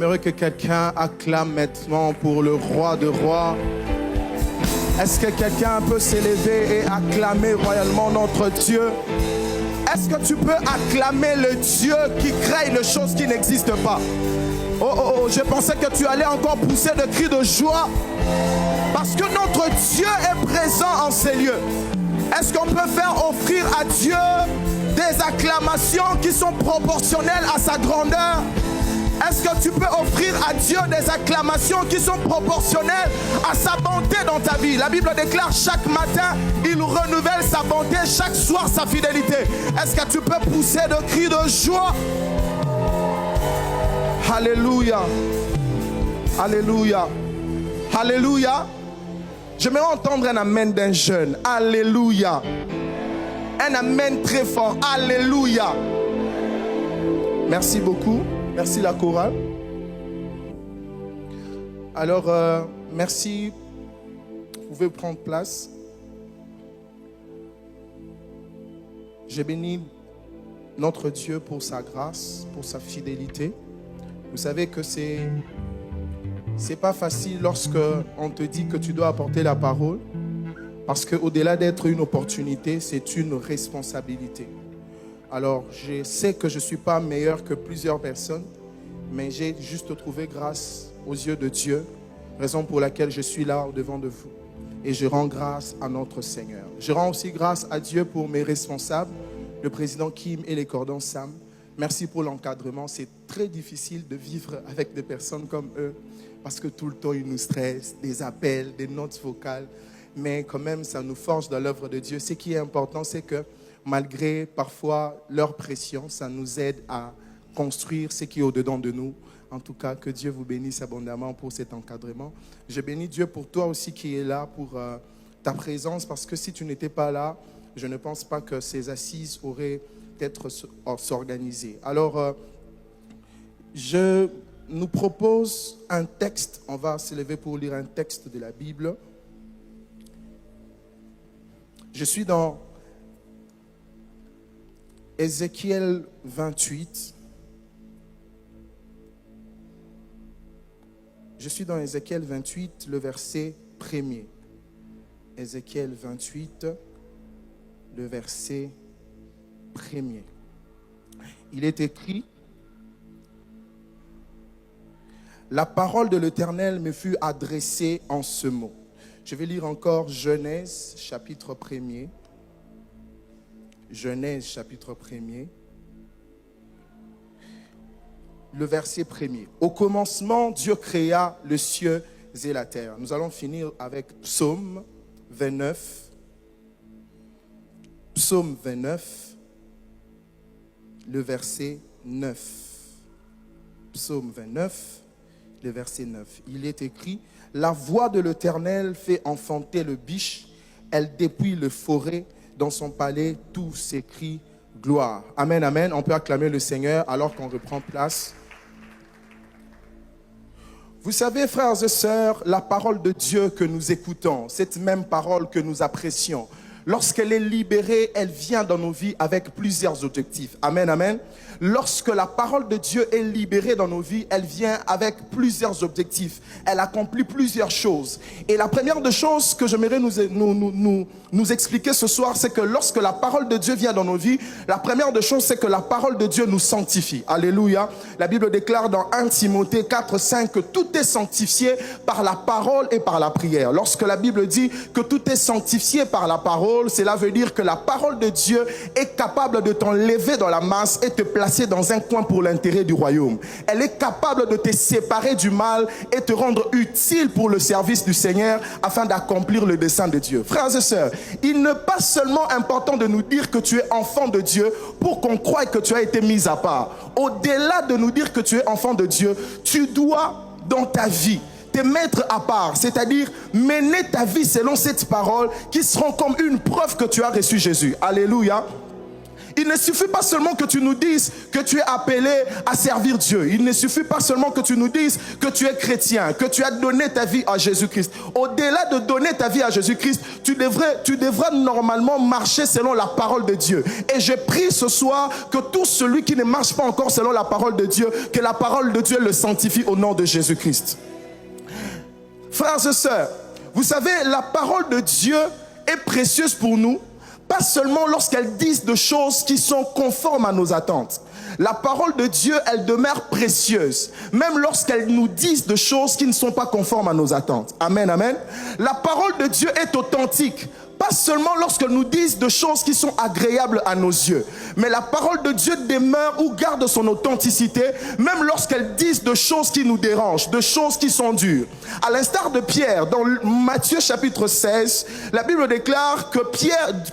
J'aimerais que quelqu'un acclame maintenant pour le roi de rois. Est-ce que quelqu'un peut s'élever et acclamer royalement notre Dieu? Est-ce que tu peux acclamer le Dieu qui crée les choses qui n'existent pas? Oh, je pensais que tu allais encore pousser de cris de joie. Parce que notre Dieu est présent en ces lieux. Est-ce qu'on peut faire offrir à Dieu des acclamations qui sont proportionnelles à sa grandeur? Est-ce que tu peux offrir à Dieu des acclamations qui sont proportionnelles à sa bonté dans ta vie? La Bible déclare chaque matin, il renouvelle sa bonté, chaque soir sa fidélité. Est-ce que tu peux pousser de cris de joie? Alléluia. Alléluia. Alléluia. J'aimerais entendre un amen d'un jeune. Alléluia. Un amen très fort. Alléluia. Merci beaucoup. Merci la chorale. Alors, merci. Vous pouvez prendre place. Je bénis notre Dieu pour sa grâce, pour sa fidélité. Vous savez que c'est pas facile lorsque on te dit que tu dois apporter la parole, parce qu'au-delà d'être une opportunité, c'est une responsabilité. Alors, je sais que je ne suis pas meilleur que plusieurs personnes, mais j'ai juste trouvé grâce aux yeux de Dieu, raison pour laquelle je suis là au-devant de vous. Et je rends grâce à notre Seigneur. Je rends aussi grâce à Dieu pour mes responsables, le président Kim et les cordons Sam. Merci pour l'encadrement. C'est très difficile de vivre avec des personnes comme eux, parce que tout le temps, ils nous stressent, des appels, des notes vocales. Mais quand même, ça nous forge dans l'œuvre de Dieu. Ce qui est important, c'est que malgré parfois leur pression, ça nous aide à construire ce qui est au-dedans de nous. En tout cas, que Dieu vous bénisse abondamment pour cet encadrement. Je bénis Dieu pour toi aussi qui es là, pour ta présence, parce que si tu n'étais pas là, je ne pense pas que ces assises auraient peut-être s'organiser. Alors, je nous propose un texte. On va se lever pour lire un texte de la Bible. Je suis dans Ézéchiel 28. Je suis dans Ézéchiel 28, le verset 1er. Ézéchiel 28, le verset 1er. Il est écrit: la parole de l'Éternel me fut adressée en ce mot. Je vais lire encore Genèse, chapitre 1er. Genèse, chapitre 1er. Le verset 1er. Au commencement, Dieu créa les cieux et la terre. Nous allons finir avec Psaume 29. Psaume 29, le verset 9. Psaume 29, le verset 9. Il est écrit: la voix de l'Éternel fait enfanter le biche, elle dépouille le forêt, dans son palais tout s'écrie gloire. Amen, amen. On peut acclamer le Seigneur alors qu'on reprend place. Vous savez, frères et sœurs, la parole de Dieu que nous écoutons, cette même parole que nous apprécions, lorsqu'elle est libérée, elle vient dans nos vies avec plusieurs objectifs. Amen, amen. Lorsque la parole de Dieu est libérée dans nos vies, elle vient avec plusieurs objectifs. Elle accomplit plusieurs choses. Et la première des choses que j'aimerais nous expliquer ce soir, c'est que lorsque la parole de Dieu vient dans nos vies, la première des choses, c'est que la parole de Dieu nous sanctifie. Alléluia. La Bible déclare dans 1 Timothée 4, 5 que tout est sanctifié par la parole et par la prière. Lorsque la Bible dit que tout est sanctifié par la parole, cela veut dire que la parole de Dieu est capable de t'enlever dans la masse et te placer dans un coin pour l'intérêt du royaume. Elle est capable de te séparer du mal et te rendre utile pour le service du Seigneur afin d'accomplir le dessein de Dieu. Frères et sœurs, il n'est pas seulement important de nous dire que tu es enfant de Dieu pour qu'on croie que tu as été mis à part. Au-delà de nous dire que tu es enfant de Dieu, tu dois dans ta vie te mettre à part, c'est-à-dire mener ta vie selon cette parole qui seront comme une preuve que tu as reçu Jésus. Alléluia. Il ne suffit pas seulement que tu nous dises que tu es appelé à servir Dieu. Il ne suffit pas seulement que tu nous dises que tu es chrétien, que tu as donné ta vie à Jésus-Christ. Au-delà de donner ta vie à Jésus-Christ, tu devras normalement marcher selon la parole de Dieu. Et je prie ce soir que tout celui qui ne marche pas encore selon la parole de Dieu, que la parole de Dieu le sanctifie au nom de Jésus-Christ. Frères et sœurs, vous savez, la parole de Dieu est précieuse pour nous, pas seulement lorsqu'elle dit de choses qui sont conformes à nos attentes. La parole de Dieu, elle demeure précieuse, même lorsqu'elle nous dit de choses qui ne sont pas conformes à nos attentes. Amen, amen. La parole de Dieu est authentique, pas seulement lorsqu'elle nous dit de choses qui sont agréables à nos yeux, mais la parole de Dieu demeure ou garde son authenticité, même lorsqu'elle dit de choses qui nous dérangent, de choses qui sont dures. À l'instar de Pierre, dans Matthieu chapitre 16, la Bible déclare que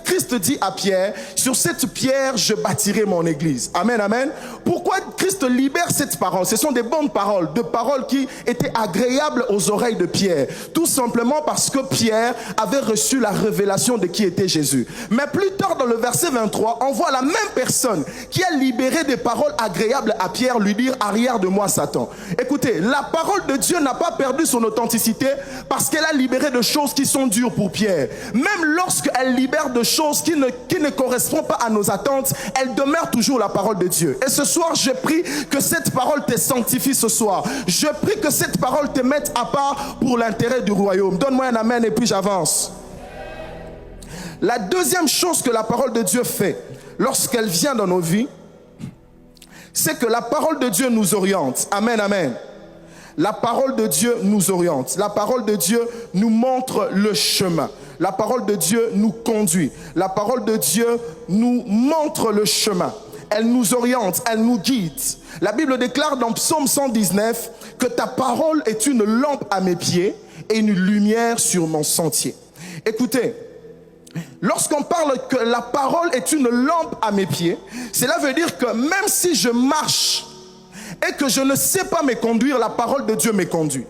Christ dit à Pierre, sur cette pierre, je bâtirai mon église. Amen, amen. Pourquoi Christ libère cette parole? Ce sont des bonnes paroles, de paroles qui étaient agréables aux oreilles de Pierre. Tout simplement parce que Pierre avait reçu la révélation de qui était Jésus. Mais plus tard dans le verset 23, on voit la même personne qui a libéré des paroles agréables à Pierre lui dire, arrière de moi Satan. Écoutez, la parole de Dieu n'a pas perdu son authenticité parce qu'elle a libéré de choses qui sont dures pour Pierre. Même lorsqu'elle libère de choses qui ne correspondent pas à nos attentes, elle demeure toujours la parole de Dieu. Et ce soir, je prie que cette parole te sanctifie ce soir. Je prie que cette parole te mette à part pour l'intérêt du royaume. Donne-moi un amen et puis j'avance. La deuxième chose que la parole de Dieu fait lorsqu'elle vient dans nos vies, c'est que la parole de Dieu nous oriente. Amen, amen. La parole de Dieu nous oriente. La parole de Dieu nous montre le chemin. La parole de Dieu nous conduit. La parole de Dieu nous montre le chemin. Elle nous oriente, elle nous guide. La Bible déclare dans Psaume 119 que ta parole est une lampe à mes pieds et une lumière sur mon sentier. Écoutez, lorsqu'on parle que la parole est une lampe à mes pieds, cela veut dire que même si je marche et que je ne sais pas me conduire, la parole de Dieu me conduit.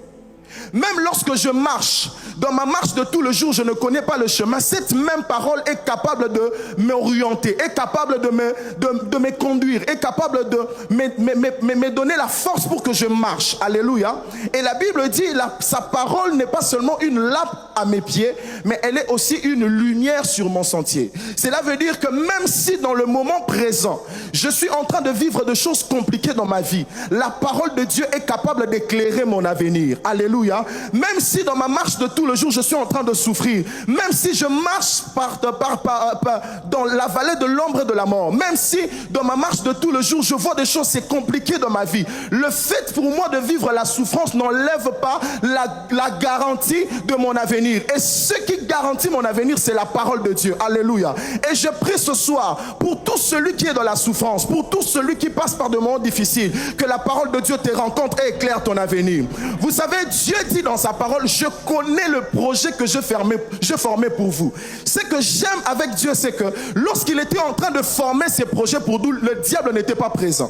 Même lorsque je marche, dans ma marche de tout le jour, je ne connais pas le chemin, cette même parole est capable de m'orienter, est capable de me conduire, est capable de me donner la force pour que je marche. Alléluia. Et la Bible dit, sa parole n'est pas seulement une lampe à mes pieds, mais elle est aussi une lumière sur mon sentier. Cela veut dire que même si dans le moment présent, je suis en train de vivre de choses compliquées dans ma vie, la parole de Dieu est capable d'éclairer mon avenir. Alléluia. Même si dans ma marche de tout le jour, je suis en train de souffrir, même si je marche dans la vallée de l'ombre et de la mort, même si dans ma marche de tout le jour, je vois des choses, c'est compliqué dans ma vie, le fait pour moi de vivre la souffrance n'enlève pas la garantie de mon avenir. Et ce qui garantit mon avenir, c'est la parole de Dieu. Alléluia. Et je prie ce soir pour tout celui qui est dans la souffrance, pour tout celui qui passe par des moments difficiles, que la parole de Dieu te rencontre et éclaire ton avenir. Vous savez, Dieu dit dans sa parole, je connais le projet que je formais pour vous. Ce que j'aime avec Dieu, c'est que lorsqu'il était en train de former ses projets pour nous, le diable n'était pas présent.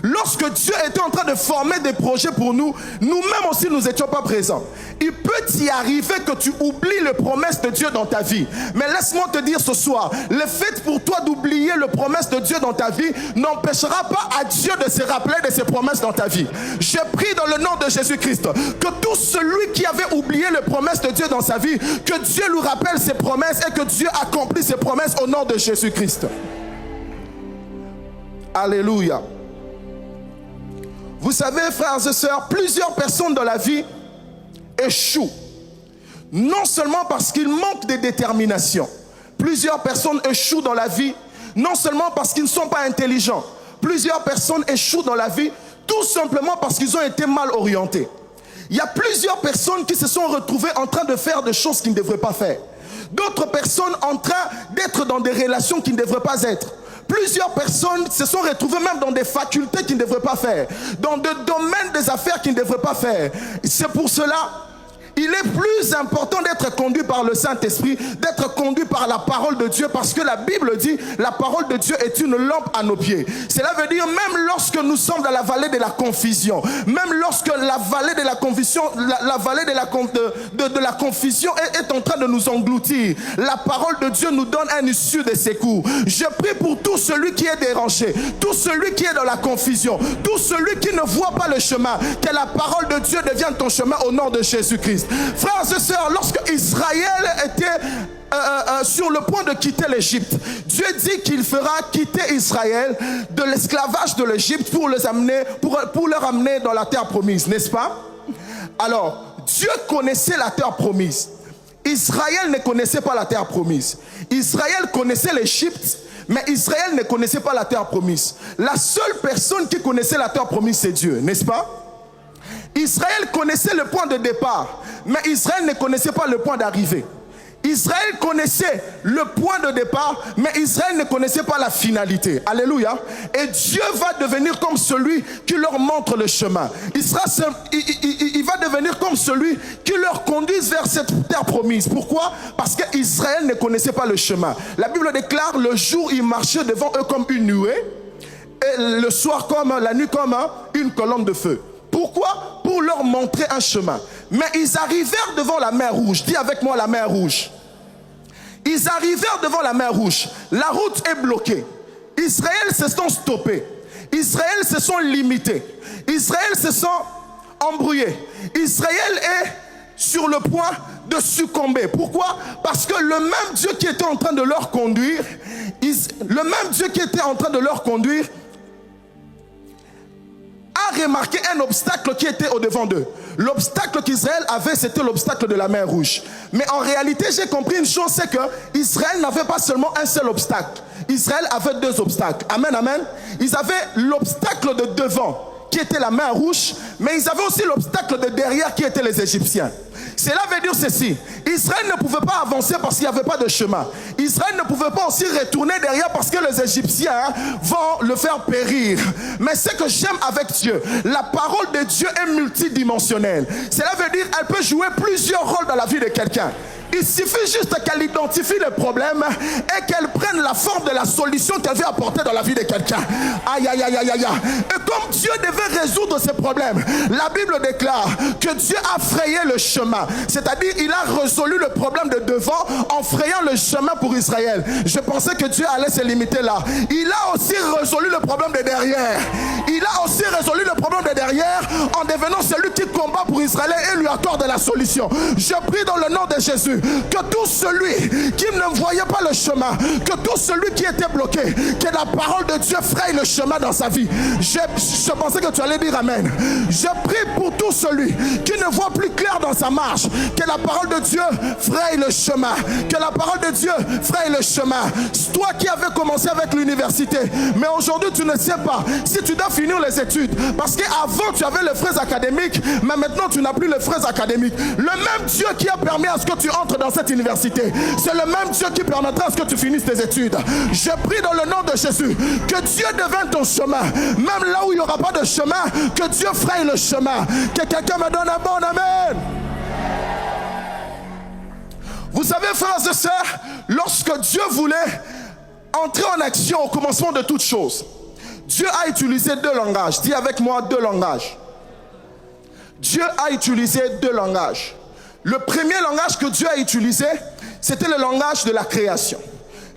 Lorsque Dieu était en train de former des projets pour nous, nous-mêmes aussi nous n'étions pas présents. Il peut y arriver que tu oublies les promesses de Dieu dans ta vie. Mais laisse-moi te dire ce soir, le fait pour toi d'oublier les promesses de Dieu dans ta vie n'empêchera pas à Dieu de se rappeler de ses promesses dans ta vie. Je prie dans le nom de Jésus-Christ que tout celui qui avait oublié les promesses de Dieu dans sa vie, que Dieu lui rappelle ses promesses et que Dieu accomplit ses promesses au nom de Jésus-Christ. Alléluia. Vous savez, frères et sœurs, plusieurs personnes dans la vie échouent. Non seulement parce qu'ils manquent de détermination. Plusieurs personnes échouent dans la vie, non seulement parce qu'ils ne sont pas intelligents. Plusieurs personnes échouent dans la vie, tout simplement parce qu'ils ont été mal orientés. Il y a plusieurs personnes qui se sont retrouvées en train de faire des choses qu'ils ne devraient pas faire. D'autres personnes en train d'être dans des relations qu'ils ne devraient pas être. Plusieurs personnes se sont retrouvées même dans des facultés qu'ils ne devraient pas faire, dans des domaines des affaires qu'ils ne devraient pas faire. C'est pour cela, il est plus important d'être conduit par le Saint-Esprit, d'être conduit par la parole de Dieu, parce que la Bible dit, la parole de Dieu est une lampe à nos pieds. Cela veut dire, même lorsque nous sommes dans la vallée de la confusion, même lorsque la vallée de la confusion, la vallée de la confusion est en train de nous engloutir, la parole de Dieu nous donne un issue de secours. Je prie pour tout celui qui est dérangé, tout celui qui est dans la confusion, tout celui qui ne voit pas le chemin, que la parole de Dieu devienne ton chemin au nom de Jésus-Christ. Frères et sœurs, lorsque Israël était sur le point de quitter l'Égypte, Dieu dit qu'il fera quitter Israël de l'esclavage de l'Égypte pour leur amener dans la terre promise, n'est-ce pas? Alors, Dieu connaissait la terre promise. Israël ne connaissait pas la terre promise. Israël connaissait l'Égypte, mais Israël ne connaissait pas la terre promise. La seule personne qui connaissait la terre promise, c'est Dieu, n'est-ce pas? Israël connaissait le point de départ, mais Israël ne connaissait pas le point d'arrivée. Israël connaissait le point de départ, mais Israël ne connaissait pas la finalité. Alléluia. Et Dieu va devenir comme celui qui leur montre le chemin. Il va devenir comme celui qui leur conduise vers cette terre promise. Pourquoi? Parce qu'Israël ne connaissait pas le chemin. La Bible déclare, le jour il marchait devant eux comme une nuée, et le soir comme la nuit comme une colonne de feu. Pourquoi? Pour leur montrer un chemin. Mais ils arrivèrent devant la mer Rouge. Dis avec moi la mer Rouge. Ils arrivèrent devant la mer Rouge. La route est bloquée. Israël se sont stoppés. Israël se sont limités. Israël se sont embrouillés. Israël est sur le point de succomber. Pourquoi? Parce que le même Dieu qui était en train de leur conduire, a remarqué un obstacle qui était au-devant d'eux. L'obstacle qu'Israël avait, c'était l'obstacle de la mer Rouge. Mais en réalité, j'ai compris une chose, c'est que Israël n'avait pas seulement un seul obstacle. Israël avait deux obstacles. Amen, amen. Ils avaient l'obstacle de devant, qui était la mer Rouge, mais ils avaient aussi l'obstacle de derrière, qui étaient les Égyptiens. Cela veut dire ceci: Israël ne pouvait pas avancer parce qu'il n'y avait pas de chemin. Israël ne pouvait pas aussi retourner derrière parce que les Égyptiens vont le faire périr. Mais ce que j'aime avec Dieu, la parole de Dieu est multidimensionnelle. Cela veut dire qu'elle peut jouer plusieurs rôles dans la vie de quelqu'un. Il suffit juste qu'elle identifie le problème et qu'elle prenne la forme de la solution qu'elle veut apporter dans la vie de quelqu'un. Aïe, aïe, aïe, aïe, aïe. Et comme Dieu devait résoudre ces problèmes, la Bible déclare que Dieu a frayé le chemin. C'est-à-dire, il a résolu le problème de devant en frayant le chemin pour Israël. Je pensais que Dieu allait se limiter là. Il a aussi résolu le problème de derrière. Il a aussi résolu le problème de derrière en devenant celui qui combat pour Israël et lui accorde la solution. Je prie dans le nom de Jésus que tout celui qui ne voyait pas le chemin, que tout celui qui était bloqué, que la parole de Dieu fraye le chemin dans sa vie. Je pensais que tu allais dire amen. Je prie pour tout celui qui ne voit plus clair dans sa marche, que la parole de Dieu fraye le chemin, que la parole de Dieu fraye le chemin. Toi qui avais commencé avec l'université, mais aujourd'hui tu ne sais pas si tu dois finir les études, parce qu'avant tu avais les frais académiques, mais maintenant tu n'as plus les frais académiques. Le même Dieu qui a permis à ce que tu entres dans cette université, c'est le même Dieu qui permettra à ce que tu finisses tes études. Je prie dans le nom de Jésus que Dieu devienne ton chemin, même là où il n'y aura pas de chemin, que Dieu fraye le chemin. Que quelqu'un me donne un bon amen. Vous savez, frères et sœurs, lorsque Dieu voulait entrer en action au commencement de toutes choses, Dieu a utilisé deux langages. Dis avec moi, deux langages. Dieu a utilisé deux langages. Le premier langage que Dieu a utilisé, c'était le langage de la création.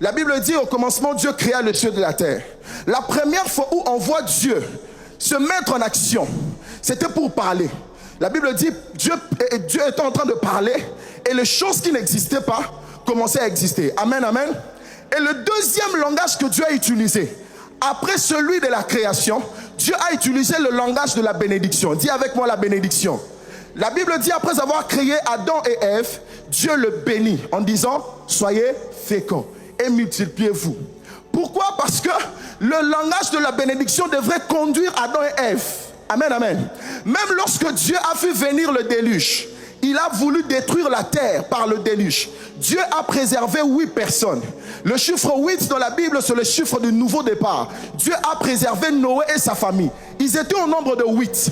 La Bible dit au commencement, Dieu créa les cieux de la terre. La première fois où on voit Dieu se mettre en action, c'était pour parler. La Bible dit, Dieu était en train de parler et les choses qui n'existaient pas commençaient à exister. Amen, amen. Et le deuxième langage que Dieu a utilisé, après celui de la création, Dieu a utilisé le langage de la bénédiction. Dis avec moi la bénédiction. La Bible dit, après avoir créé Adam et Ève, Dieu le bénit en disant, soyez féconds et multipliez-vous. Pourquoi? Parce que le langage de la bénédiction devrait conduire Adam et Ève. Amen, amen. Même lorsque Dieu a fait venir le déluge, il a voulu détruire la terre par le déluge. Dieu a préservé 8 personnes. Le chiffre 8 dans la Bible, c'est le chiffre du nouveau départ. Dieu a préservé Noé et sa famille. Ils étaient au nombre de 8.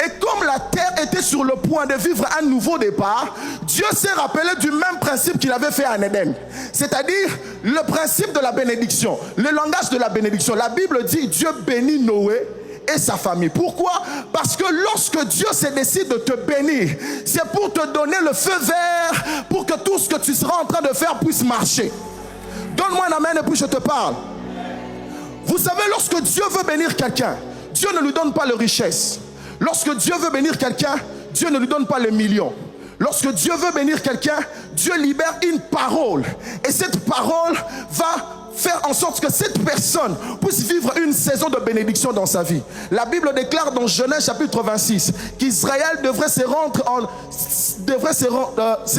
Et comme comme la terre était sur le point de vivre un nouveau départ, Dieu s'est rappelé du même principe qu'il avait fait en Éden. C'est-à-dire le principe de la bénédiction, le langage de la bénédiction. La Bible dit Dieu bénit Noé et sa famille. Pourquoi? Parce que lorsque Dieu se décide de te bénir, c'est pour te donner le feu vert pour que tout ce que tu seras en train de faire puisse marcher. Donne-moi un amen et puis je te parle. Vous savez, lorsque Dieu veut bénir quelqu'un, Dieu ne lui donne pas les richesses. Lorsque Dieu veut bénir quelqu'un, Dieu ne lui donne pas les millions. Lorsque Dieu veut bénir quelqu'un, Dieu libère une parole. Et cette parole va faire en sorte que cette personne puisse vivre une saison de bénédiction dans sa vie. La Bible déclare dans Genèse chapitre 26 qu'Israël devrait se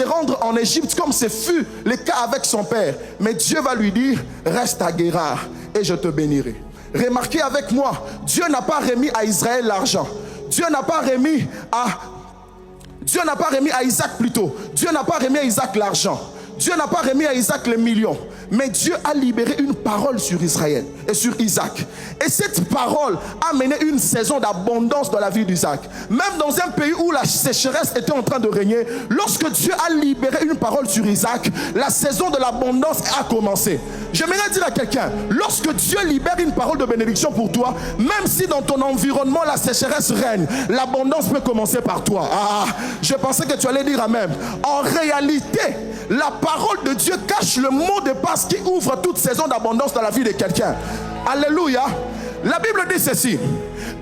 rendre en Égypte comme ce fut le cas avec son père. Mais Dieu va lui dire, reste à Guérar et je te bénirai. Remarquez avec moi, Dieu n'a pas remis à Israël l'argent. Dieu n'a pas remis à Isaac plutôt. Dieu n'a pas remis à Isaac l'argent. Dieu n'a pas remis à Isaac les millions. Mais Dieu a libéré une parole sur Israël et sur Isaac. Et cette parole a mené une saison d'abondance dans la vie d'Isaac. Même dans un pays où la sécheresse était en train de régner, lorsque Dieu a libéré une parole sur Isaac, la saison de l'abondance a commencé. J'aimerais dire à quelqu'un, lorsque Dieu libère une parole de bénédiction pour toi, même si dans ton environnement la sécheresse règne, l'abondance peut commencer par toi. Je pensais que tu allais dire amen. En réalité, la parole de Dieu cache le mot de passe qui ouvre toute saison d'abondance dans la vie de quelqu'un. Alléluia. La Bible dit ceci: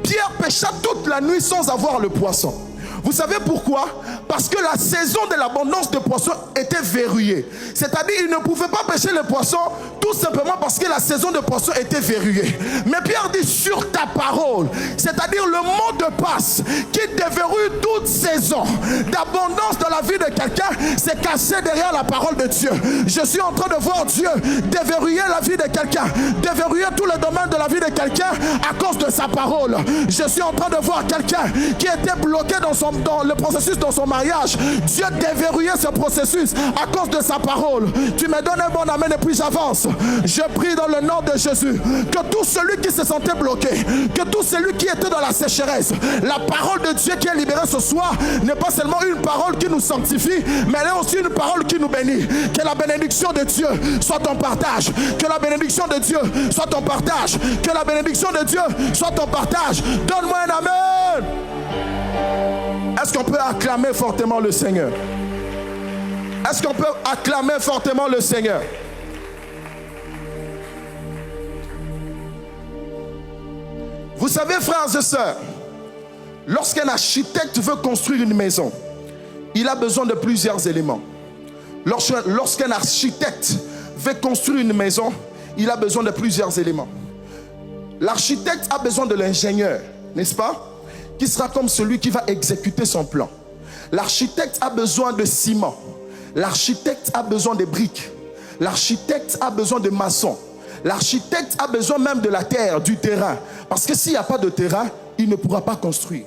Pierre pêcha toute la nuit sans avoir le poisson. Vous savez pourquoi? Parce que la saison de l'abondance de poissons était verrouillée. C'est-à-dire il ne pouvait pas pêcher les poissons tout simplement parce que la saison de poissons était verrouillée. Mais Pierre dit sur ta parole, c'est-à-dire le mot de passe qui déverrouille toute saison d'abondance dans la vie de quelqu'un, c'est caché derrière la parole de Dieu. Je suis en train de voir Dieu déverrouiller la vie de quelqu'un, déverrouiller tous les domaines de la vie de quelqu'un à cause de sa parole. Je suis en train de voir quelqu'un qui était bloqué dans le processus dans son mariage. Dieu déverrouillait ce processus à cause de sa parole. Tu me donnes un bon amen et puis j'avance. Je prie dans le nom de Jésus que tout celui qui se sentait bloqué, que tout celui qui était dans la sécheresse, la parole de Dieu qui est libérée ce soir n'est pas seulement une parole qui nous sanctifie, mais elle est aussi une parole qui nous bénit. Que la bénédiction de Dieu soit ton partage. Que la bénédiction de Dieu soit ton partage. Que la bénédiction de Dieu soit ton partage. Donne-moi un amen. Est-ce qu'on peut acclamer fortement le Seigneur? Est-ce qu'on peut acclamer fortement le Seigneur? Vous savez, frères et sœurs, lorsqu'un architecte veut construire une maison, il a besoin de plusieurs éléments. Lorsqu'un architecte veut construire une maison, il a besoin de plusieurs éléments. L'architecte a besoin de l'ingénieur, n'est-ce pas? Qui sera comme celui qui va exécuter son plan. L'architecte a besoin de ciment. L'architecte a besoin de briques. L'architecte a besoin de maçons. L'architecte a besoin même de la terre, du terrain. Parce que s'il n'y a pas de terrain, il ne pourra pas construire.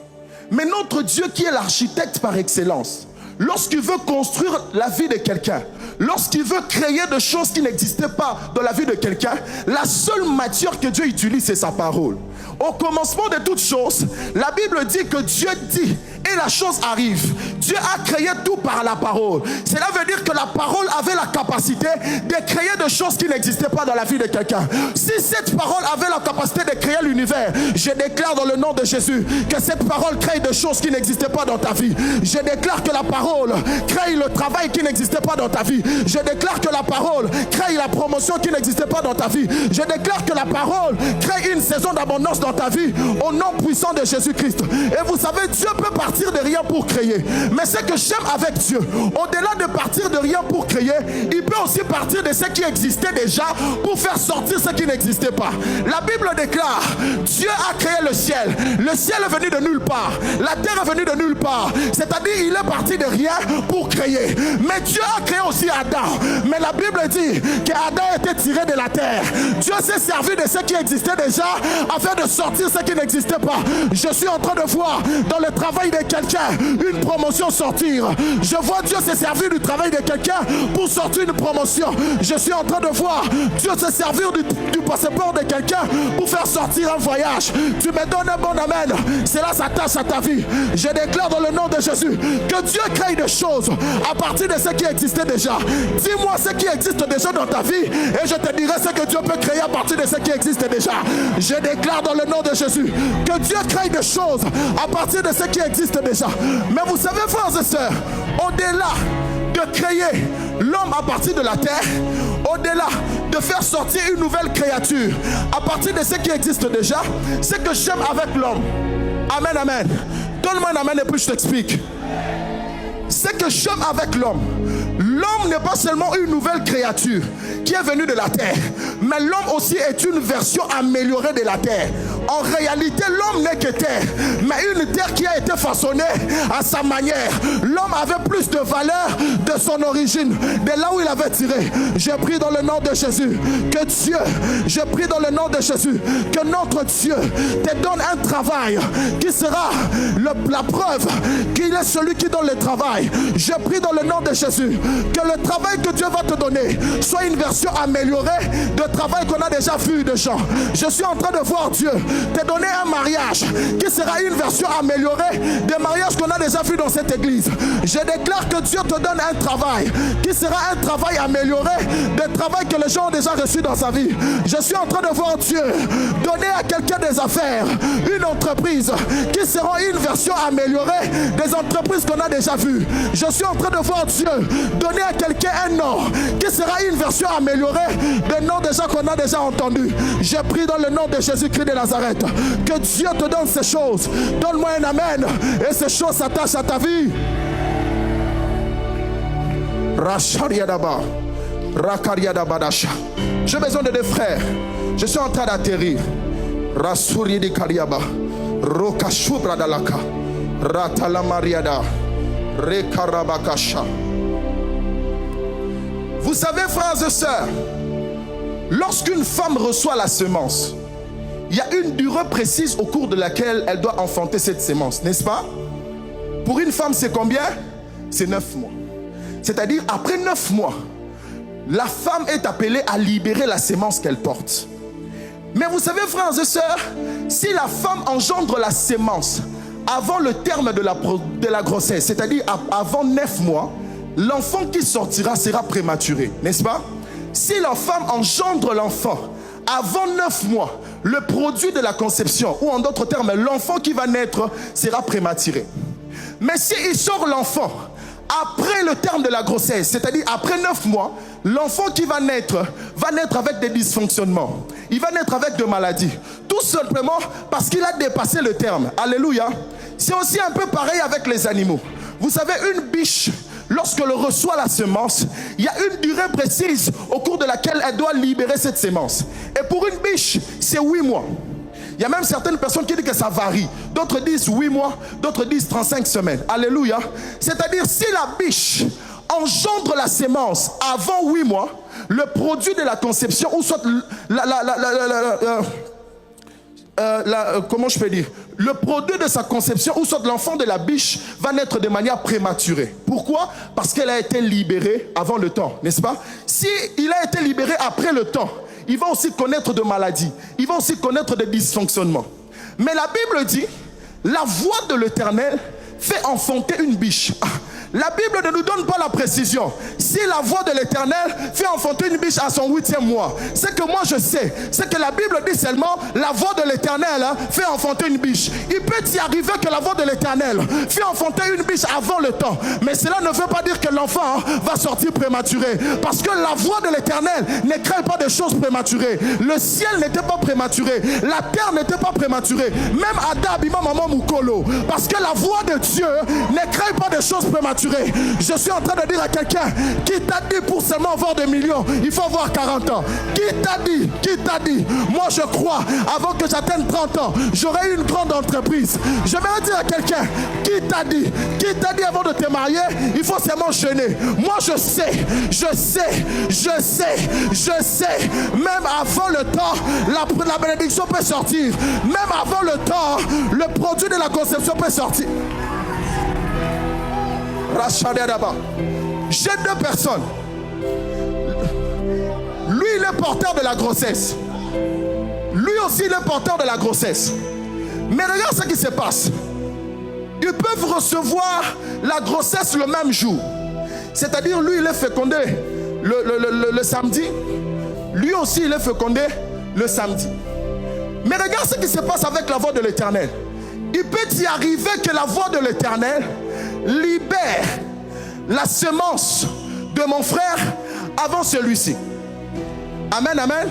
Mais notre Dieu qui est l'architecte par excellence, lorsqu'il veut construire la vie de quelqu'un, lorsqu'il veut créer des choses qui n'existaient pas dans la vie de quelqu'un, la seule matière que Dieu utilise, c'est sa parole. Au commencement de toutes choses, la Bible dit que Dieu dit et la chose arrive. Dieu a créé tout par la parole. Cela veut dire que la parole avait la capacité de créer des choses qui n'existaient pas dans la vie de quelqu'un. Si cette parole avait la capacité de créer l'univers, je déclare dans le nom de Jésus que cette parole crée des choses qui n'existaient pas dans ta vie. Je déclare que la parole crée le travail qui n'existait pas dans ta vie. Je déclare que la parole crée la promotion qui n'existait pas dans ta vie. Je déclare que la parole crée une saison d'abondance dans ta vie au nom puissant de Jésus-Christ. Et vous savez, Dieu peut partir de rien pour créer. Mais ce que j'aime avec Dieu, au-delà de partir de rien pour créer, il peut aussi partir de ce qui existait déjà pour faire sortir ce qui n'existait pas. La Bible déclare, Dieu a créé le ciel. Le ciel est venu de nulle part. La terre est venue de nulle part. C'est-à-dire, il est parti de rien pour créer. Mais Dieu a créé aussi Adam. Mais la Bible dit qu'Adam était tiré de la terre. Dieu s'est servi de ce qui existait déjà afin de sortir ce qui n'existait pas. Je suis en train de voir dans le travail de quelqu'un une promotion promotion sortir. Je vois Dieu se servir du travail de quelqu'un pour sortir une promotion. Je suis en train de voir Dieu se servir du passeport de quelqu'un pour faire sortir un voyage. Tu me donnes un bon amen. Cela s'attache à ta vie. Je déclare dans le nom de Jésus que Dieu crée des choses à partir de ce qui existait déjà. Dis-moi ce qui existe déjà dans ta vie et je te dirai ce que Dieu peut créer à partir de ce qui existe déjà. Je déclare dans le nom de Jésus que Dieu crée des choses à partir de ce qui existe déjà. Mais vous savez, frères et sœurs, au-delà de créer l'homme à partir de la terre, au-delà de faire sortir une nouvelle créature à partir de ce qui existe déjà, ce que j'aime avec l'homme. Amen, amen. Donne-moi un amen et puis je t'explique. Ce que j'aime avec l'homme, l'homme n'est pas seulement une nouvelle créature qui est venue de la terre, mais l'homme aussi est une version améliorée de la terre. En réalité, l'homme n'est que terre, mais une terre qui a été façonnée à sa manière. L'homme avait plus de valeur de son origine, de là où il avait tiré. Je prie dans le nom de Jésus que Dieu, je prie dans le nom de Jésus que notre Dieu te donne un travail qui sera la preuve qu'il est celui qui donne le travail. Je prie dans le nom de Jésus que le travail que Dieu va te donner soit une version améliorée de travail qu'on a déjà vu de gens. Je suis en train de voir Dieu te donner un mariage qui sera une version améliorée des mariages qu'on a déjà vu dans cette église. Je déclare que Dieu te donne un travail qui sera un travail amélioré des travail que les gens ont déjà reçu dans sa vie. Je suis en train de voir Dieu donner à quelqu'un des affaires, une entreprise qui sera une version améliorée des entreprises qu'on a déjà vues. Je suis en train de voir Dieu donner à quelqu'un un nom qui sera une version améliorée des noms des gens qu'on a déjà entendus. Je prie dans le nom de Jésus-Christ de Nazareth que Dieu te donne ces choses. Donne-moi un amen et ces choses s'attachent à ta vie. J'ai besoin de deux frères. Je suis en train d'atterrir. Rasuri di Kariaba, Rokashubra Dalaka, Ratala Mariada, Rekarabakasha. Vous savez, frères et sœurs, lorsqu'une femme reçoit la semence, il y a une durée précise au cours de laquelle elle doit enfanter cette semence, n'est-ce pas? Pour une femme, c'est combien? C'est 9 mois. C'est-à-dire, après 9 mois, la femme est appelée à libérer la semence qu'elle porte. Mais vous savez, frères et sœurs, si la femme engendre la semence avant le terme de la grossesse, c'est-à-dire avant 9 mois, l'enfant qui sortira sera prématuré, n'est-ce pas? Si la femme engendre l'enfant avant 9 mois, le produit de la conception, ou en d'autres termes, l'enfant qui va naître sera prématuré. Mais s'il sort l'enfant après le terme de la grossesse, c'est-à-dire après 9 mois, l'enfant qui va naître avec des dysfonctionnements. Il va naître avec des maladies. Tout simplement parce qu'il a dépassé le terme. Alléluia. C'est aussi un peu pareil avec les animaux. Vous savez, une biche, lorsqu'elle reçoit la semence, il y a une durée précise au cours de laquelle elle doit libérer cette semence. Et pour une biche, c'est 8 mois. Il y a même certaines personnes qui disent que ça varie. D'autres disent 8 mois, d'autres disent 35 semaines. Alléluia. C'est-à-dire, si la biche engendre la semence avant 8 mois, le produit de la conception, ou soit comment je peux dire, le produit de sa conception, ou soit l'enfant de la biche, va naître de manière prématurée. Pourquoi? Parce qu'elle a été libérée avant le temps, n'est-ce pas? Si il a été libéré après le temps, il va aussi connaître de maladies, il va aussi connaître des dysfonctionnements. Mais la Bible dit, la voix de l'Éternel fait enfanter une biche. La Bible ne nous donne pas la précision. Si la voix de l'Éternel fait enfanter une biche à son 8e mois, ce que moi je sais, c'est que la Bible dit seulement la voix de l'Éternel fait enfanter une biche. Il peut y arriver que la voix de l'Éternel fait enfanter une biche avant le temps, mais cela ne veut pas dire que l'enfant va sortir prématuré, parce que la voix de l'Éternel ne crée pas de choses prématurées. Le ciel n'était pas prématuré, la terre n'était pas prématurée, même Adam, Bima, Maman, Mukolo, parce que la voix de Dieu ne crée pas de choses prématurées. Je suis en train de dire à quelqu'un qui t'a dit pour seulement avoir des millions, il faut avoir 40 ans. Qui t'a dit, moi je crois, avant que j'atteigne 30 ans, j'aurai une grande entreprise. Je vais dire à quelqu'un qui t'a dit avant de te marier, il faut seulement jeûner. Moi je sais, même avant le temps, la bénédiction peut sortir. Même avant le temps, le produit de la conception peut sortir. J'ai deux personnes. Lui, il est porteur de la grossesse. Lui aussi, il est porteur de la grossesse. Mais regarde ce qui se passe. Ils peuvent recevoir la grossesse le même jour. C'est-à-dire, lui, il est fécondé le samedi. Lui aussi, il est fécondé le samedi. Mais regarde ce qui se passe avec la voix de l'Éternel. Il peut y arriver que la voix de l'Éternel libère la semence de mon frère avant celui-ci. Amen, amen.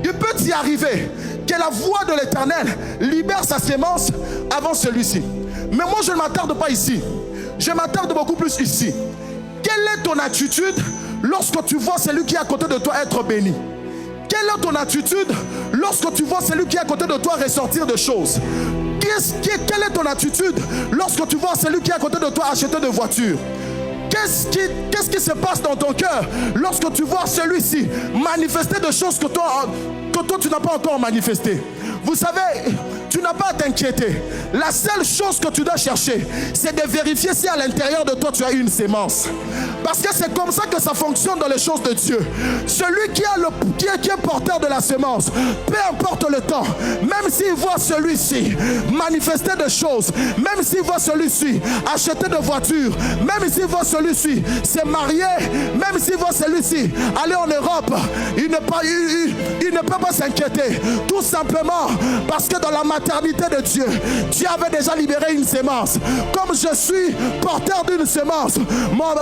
Il peut y arriver que la voix de l'Éternel libère sa semence avant celui-ci. Mais moi, je ne m'attarde pas ici. Je m'attarde beaucoup plus ici. Quelle est ton attitude lorsque tu vois celui qui est à côté de toi être béni? Quelle est ton attitude lorsque tu vois celui qui est à côté de toi ressortir de choses? Quelle est ton attitude lorsque tu vois celui qui est à côté de toi acheter de voitures? Qu'est-ce qui se passe dans ton cœur lorsque tu vois celui-ci manifester des choses que toi tu n'as pas encore manifestées? Vous savez, tu n'as pas à t'inquiéter. La seule chose que tu dois chercher, c'est de vérifier si à l'intérieur de toi tu as une sémence. Parce que c'est comme ça que ça fonctionne dans les choses de Dieu. Celui qui est porteur de la sémence, peu importe le temps, même s'il voit celui-ci manifester des choses, même s'il voit celui-ci acheter de voitures, même s'il voit celui-ci se marier, même s'il voit celui-ci aller en Europe, il ne peut pas s'inquiéter. Tout simplement parce que dans la maternité de Dieu, Dieu avait déjà libéré une sémence. Comme je suis porteur d'une sémence,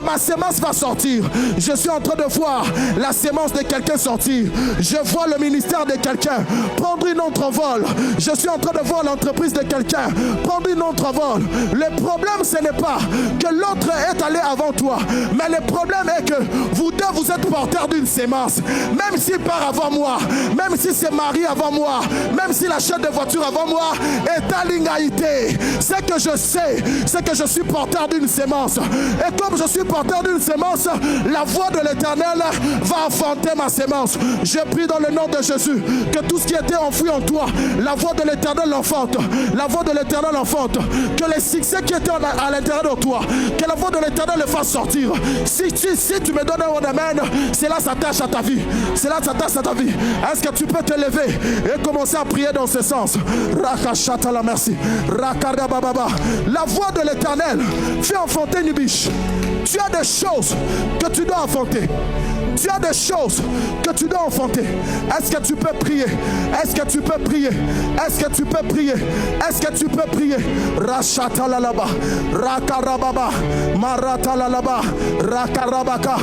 ma sémence va sortir. Je suis en train de voir la sémence de quelqu'un sortir. Je vois le ministère de quelqu'un prendre une autre vol. Je suis en train de voir l'entreprise de quelqu'un prendre une autre vol. Le problème, ce n'est pas que l'autre est allé avant toi, mais le problème est que vous deux, vous êtes porteurs d'une sémence. Même s'il part avant moi, même s'il s'est marié avant moi, même s'il achète des voitures avant moi, est à l'ingaïté. Ce que je sais, c'est que je suis porteur d'une sémence. Et comme je suis porteur d'une sémence, la voix de l'Éternel va enfanter ma sémence. Je prie dans le nom de Jésus que tout ce qui était enfoui en toi, la voix de l'Éternel l'enfante. La voix de l'Éternel l'enfante. Que les succès qui étaient à l'intérieur de toi, que la voix de l'Éternel le fasse sortir. Si tu me donnes un amen, cela s'attache à ta vie. Cela s'attache à ta vie. Est-ce que tu peux te lever et commencer à prier dans ce sens? Rakashata la merci. Rakarda bababa. La voix de l'Éternel fait enfanter une biche. Tu as des choses que tu dois enfanter. Tu as des choses que tu dois enfanter. Est-ce que tu peux prier? Est-ce que tu peux prier? Est-ce que tu peux prier? Est-ce que tu peux prier? Rachata la laba, rakarababa, marata la laba, rakarabaka,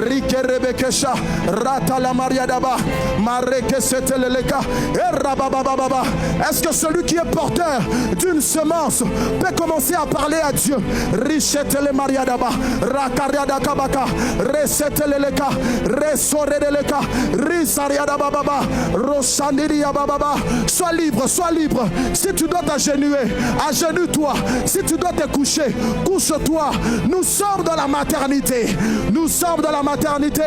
rikerebekesha, rata la mariadaba, mareke seteleleka, erababababa. Est-ce que celui qui est porteur d'une semence peut commencer à parler à Dieu? Richetele mariadaba, rakariadakabaka, reseteleleka, resoredeleka, risariada bababa, rosaniria bababa. Sois libre, sois libre. Si tu dois t'agenouiller, agenouille-toi. Si tu dois te coucher, couche-toi. Nous sommes dans la maternité. Nous sommes dans la maternité.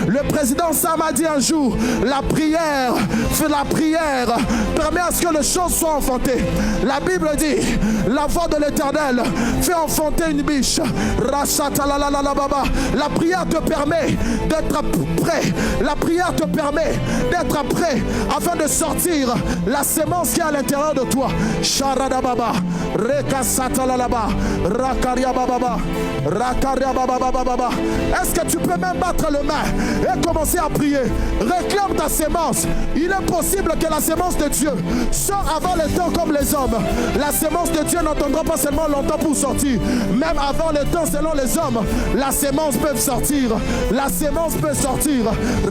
Le président Sam a dit un jour, la prière permet à ce que les choses soient enfantées. La Bible dit, la voix de l'Éternel fait enfanter une biche. La prière te permet d'être prêt. La prière te permet d'être prêt afin de sortir la sémence qui est à l'intérieur de toi. Sharada baba, rekasata la laba, rakaria baba, rakaria baba. Est-ce que tu peux même battre le main et commencer à prier? Réclame ta sémence. Il est possible que la sémence de Dieu sorte avant le temps comme les hommes. La sémence de Dieu n'attendra pas seulement longtemps pour sortir. Même avant le temps selon les hommes, la sémence peut sortir. La sémence peut sortir.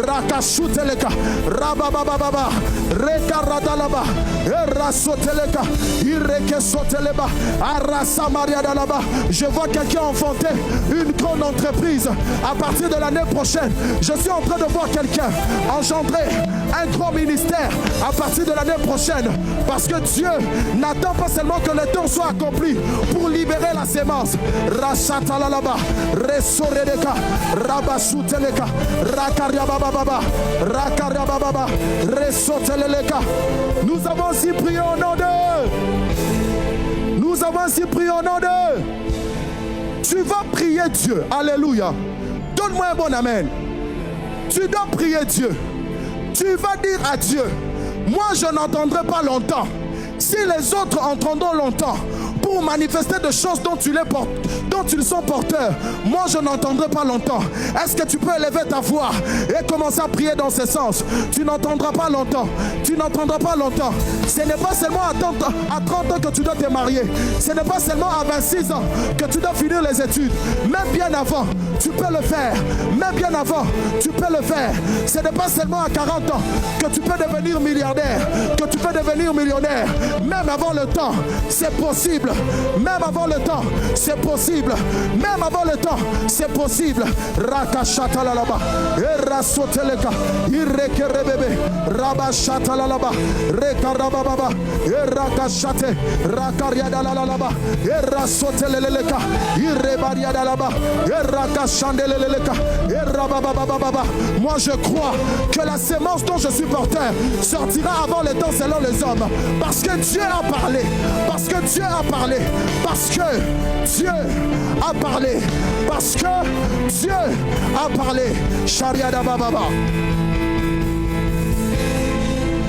Rakashuteleka, rababababa, rekaradalaba, erasoteleka, irekesoteleba, arasamariadalaba. Je vois quelqu'un enfanter une grande entreprise à partir de l'année prochaine. Je suis en train de voir quelqu'un engendrer un grand ministère à partir de l'année prochaine. Parce que Dieu n'attend pas seulement que le temps soit accompli pour libérer la sémence. Rachatalalaba, resoredeka, rabasuteleka, rakariabababa, rakariabababa, resoteleleka. Nous avons ainsi prié au nom d'eux. Nous avons ainsi prié au nom d'eux. Tu vas prier prier Dieu. Alléluia. Donne-moi un bon amen. Tu dois prier Dieu. Tu vas dire à Dieu, moi je n'entendrai pas longtemps. Si les autres entendront longtemps pour manifester des choses dont ils sont porteurs, moi je n'entendrai pas longtemps. Est-ce que tu peux élever ta voix et commencer à prier dans ce sens? Tu n'entendras pas longtemps. Tu n'entendras pas longtemps. Ce n'est pas seulement à 30 ans que tu dois te marier. Ce n'est pas seulement à 26 ans que tu dois finir les études. Même bien avant, tu peux le faire. Même bien avant, tu peux le faire. Ce n'est pas seulement à 40 ans que tu peux devenir milliardaire, que tu peux devenir millionnaire. Même avant le temps, c'est possible. Même avant le temps, c'est possible. Même avant le temps, c'est possible. Rakashata la laba, erasoteleka, irekerebebe, rabashata la laba, rekarababa, erakashate, rakariada la laba, erasoteleleka, irebariada laba, erakashandeleleka, erababababa. Moi je crois que la sémence dont je suis porteur sortira avant le temps selon les hommes. Parce que Dieu a parlé. Parce que Dieu a parlé. Parce que Dieu a parlé. Parce que Dieu a parlé. Shariada bababa.